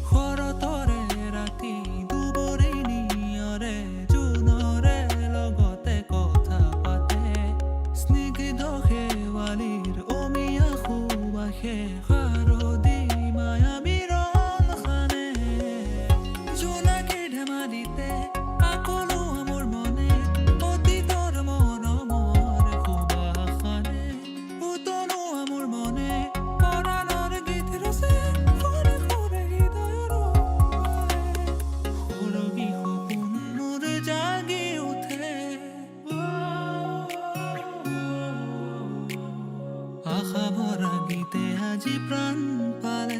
শৰতৰে ৰাতি দুবৰি নিয়ৰে জোনৰে লগতে কথা পাতে স্নিগ্ধ শেৱালিৰ অমিয়া সুবাসে শাৰদী মায়া বিৰণ খানে জোনাকীৰ ধেমালিতে আকলো মোৰ মনে অতীতৰ মৰমৰ সুবাসনে উতলো মোৰ মনে পৰাণৰ গীত ৰচে সুৰে সুৰে হৃদয়ৰ সৰগী সপোন মোৰ জাগি উঠে আশা ভৰা গীতে আজি প্ৰাণ পালে